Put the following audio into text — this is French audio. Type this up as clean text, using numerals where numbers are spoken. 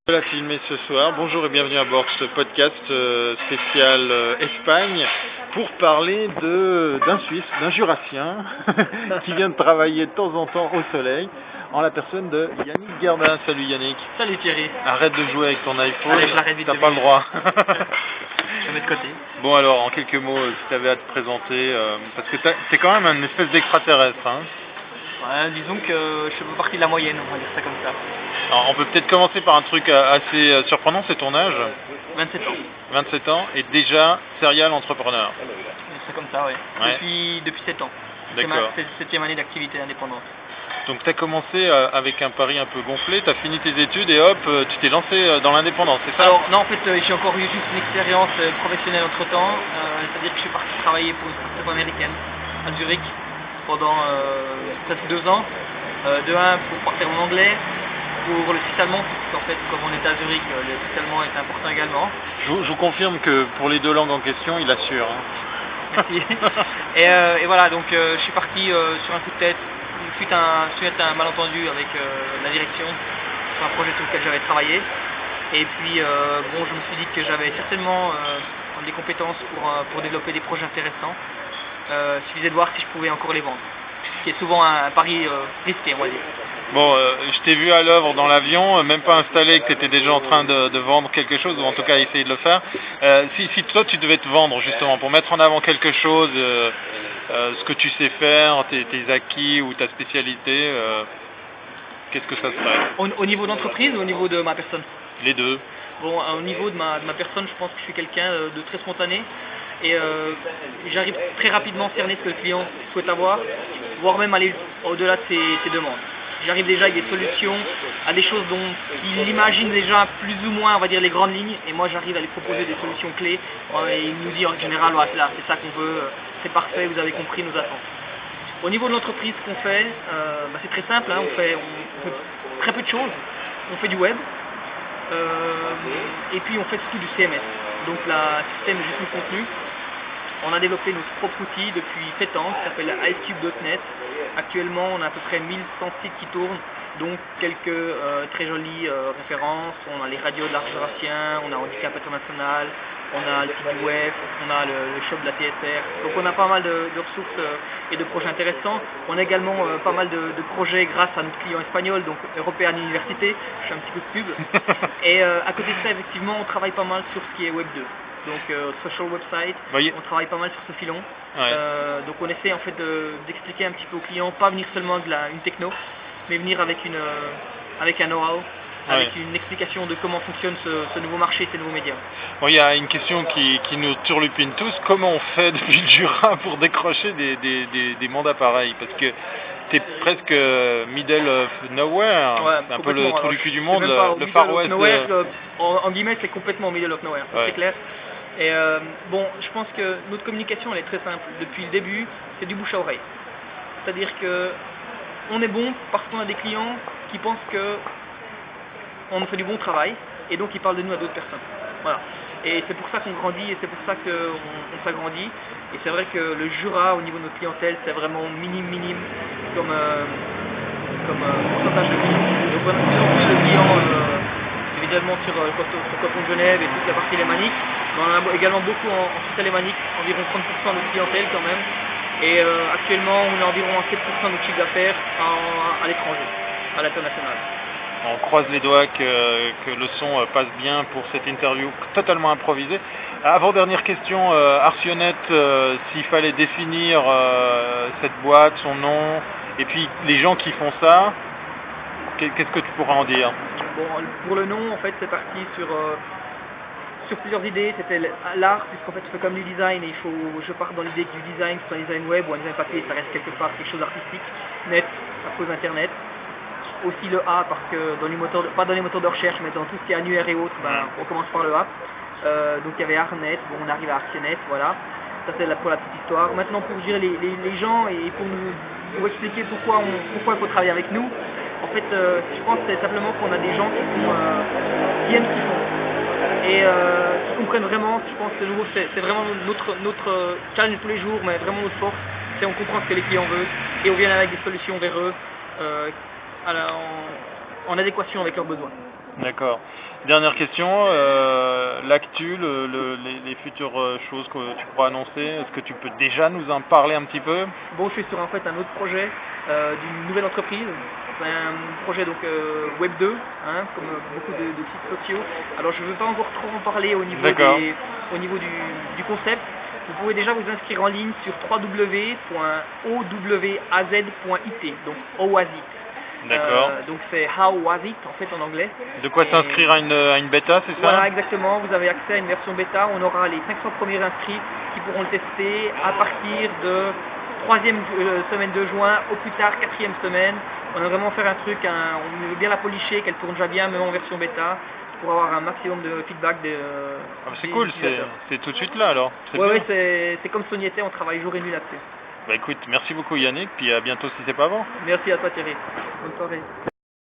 De la filmer ce soir. Bonjour et bienvenue à bord de ce podcast spécial Espagne pour parler d'un Suisse, d'un Jurassien qui vient de travailler de temps en temps au soleil en la personne de Yannick Gardin. Salut Yannick. Salut Thierry. Arrête de jouer avec ton iPhone, allez, je l'arrête vite. T'as pas le droit. Je mets de côté. Bon alors, en quelques mots, si tu avais à te présenter, parce que t'es quand même un espèce d'extraterrestre. Hein. Ouais, disons que je fais partie de la moyenne, on va dire ça comme ça. Alors, on peut peut-être commencer par un truc assez surprenant, c'est ton âge. 27 ans. 27 ans et déjà serial entrepreneur. C'est comme ça, oui. Ouais. Depuis 7 ans. D'accord. C'est ma 7e année d'activité indépendante. Donc tu as commencé avec un pari un peu gonflé, tu as fini tes études et hop, tu t'es lancé dans l'indépendance, c'est ça? Alors non, en fait j'ai encore eu juste une expérience professionnelle entre temps, c'est-à-dire que je suis parti travailler pour une start-up américaine à Zurich pendant presque 2 ans. De un pour partir en anglais, pour le suisse allemand, parce qu'en fait comme on était à Zurich, le suisse allemand est important également. Je vous confirme que pour les deux langues en question, il assure. Hein. Merci. et voilà, donc je suis parti sur un coup de tête. Suite à un malentendu avec la direction sur un projet sur lequel j'avais travaillé. Et puis bon, je me suis dit que j'avais certainement des compétences pour développer des projets intéressants. Il suffisait de voir si je pouvais encore les vendre. Ce qui est souvent un pari risqué, on va dire. Bon, je t'ai vu à l'œuvre dans l'avion, même pas installé, que tu étais déjà en train de vendre quelque chose, ou en tout cas essayer de le faire. Si toi tu devais te vendre justement, pour mettre en avant quelque chose, ce que tu sais faire, tes acquis ou ta spécialité, qu'est-ce que ça serait? Au niveau d'entreprise ou au niveau de ma personne? Les deux. Bon, au niveau de ma personne, je pense que je suis quelqu'un de très spontané et j'arrive très rapidement à cerner ce que le client souhaite avoir, voire même aller au-delà de ses demandes. J'arrive déjà avec des solutions à des choses dont il imagine déjà plus ou moins, on va dire, les grandes lignes, et moi j'arrive à lui proposer des solutions clés, et il nous dit en général, voilà, c'est ça qu'on veut, c'est parfait, vous avez compris nos attentes. Au niveau de l'entreprise, ce qu'on fait, c'est très simple, hein, on fait très peu de choses, on fait du web, et puis on fait surtout du CMS, donc la système de gestion de contenu. On a développé notre propre outil depuis 7 ans qui s'appelle icube.net. Actuellement, on a à peu près 1100 sites qui tournent, donc quelques très jolies références. On a les radios de l'art jurassien, on a Handicap International, on a le site web, on a le shop de la TSR. Donc on a pas mal de ressources et de projets intéressants. On a également pas mal de projets grâce à notre client espagnol, donc European Université. Je fais un petit coup de pub. Et à côté de ça, effectivement, on travaille pas mal sur ce qui est Web 2. Donc social website, on travaille pas mal sur ce filon. Ouais. Donc on essaie en fait d'expliquer un petit peu aux clients, pas venir seulement avec une techno, mais venir avec un know-how, avec une explication de comment fonctionne ce nouveau marché, ces nouveaux médias. Bon, il y a une question qui nous turlupine tous, comment on fait depuis le Jura pour décrocher des mandats pareils? Parce que t'es presque middle of nowhere, ouais, un peu le trou du cul du monde, le Far West. En guillemets, c'est complètement middle of nowhere, ouais. C'est clair. Et bon, je pense que notre communication elle est très simple. Depuis le début, c'est du bouche à oreille. C'est-à-dire que on est bon parce qu'on a des clients qui pensent que on fait du bon travail et donc ils parlent de nous à d'autres personnes. Voilà. Et c'est pour ça qu'on grandit et c'est pour ça qu'on s'agrandit. Et c'est vrai que le Jura au niveau de notre clientèle c'est vraiment minime comme pourcentage de clients. Donc on a de plus en plus de clients évidemment sur Canton de Genève et toute la partie lémanique. Mais on en a également beaucoup en Suisse alémanique, environ 30% de clientèle quand même. Et actuellement on a environ 7% de notre chiffre d'affaires à l'étranger, à l'international. On croise les doigts que le son passe bien pour cette interview totalement improvisée. Avant-dernière question, Arsionet, s'il fallait définir cette boîte, son nom, et puis les gens qui font ça, qu'est-ce que tu pourras en dire? Bon, pour le nom, en fait, c'est parti sur plusieurs idées. C'était l'art, puisqu'en fait, je fais comme du design et je pars dans l'idée que du design, que ce soit un design web ou un design papier, ça reste quelque part quelque chose d'artistique. Net, à cause d'Internet. Aussi le A, parce que pas dans les moteurs de recherche, mais dans tout ce qui est annuaire et autres, on commence par le A. Donc il y avait Arnet, bon, on arrive à Arsionet, voilà. Ça c'est pour la petite histoire. Maintenant pour dire les gens et pour expliquer pourquoi il faut travailler avec nous, en fait je pense que c'est simplement qu'on a des gens qui aiment ce qu'ils font. Et qui comprennent vraiment, je pense que c'est vraiment notre challenge de tous les jours, mais vraiment notre force, c'est on comprend ce que les clients veulent et on vient avec des solutions vers eux en adéquation avec leurs besoins. D'accord. Dernière question, l'actu, les futures choses que tu pourras annoncer, est-ce que tu peux déjà nous en parler un petit peu? Bon, je suis sur en fait un autre projet d'une nouvelle entreprise. C'est un projet donc Web 2, hein, comme beaucoup de sites sociaux. Alors je ne veux pas encore trop en parler au niveau, au niveau du concept. Vous pouvez déjà vous inscrire en ligne sur www.owaz.it, donc OASIT. D'accord. Donc c'est How Was It en fait en anglais. De quoi s'inscrire à une bêta, c'est ça? Voilà, exactement. Vous avez accès à une version bêta. On aura les 500 premiers inscrits qui pourront le tester à partir de 3e semaine de juin, au plus tard 4e semaine. On va vraiment faire un truc, on veut bien la policher, qu'elle tourne déjà bien, même en version bêta, pour avoir un maximum de feedback c'est cool, c'est tout de suite là alors. Ouais, c'est comme Sony était, on travaille jour et nuit là-dessus. Bah écoute, merci beaucoup Yannick, puis à bientôt si c'est pas avant. Merci à toi Thierry. Bonne soirée.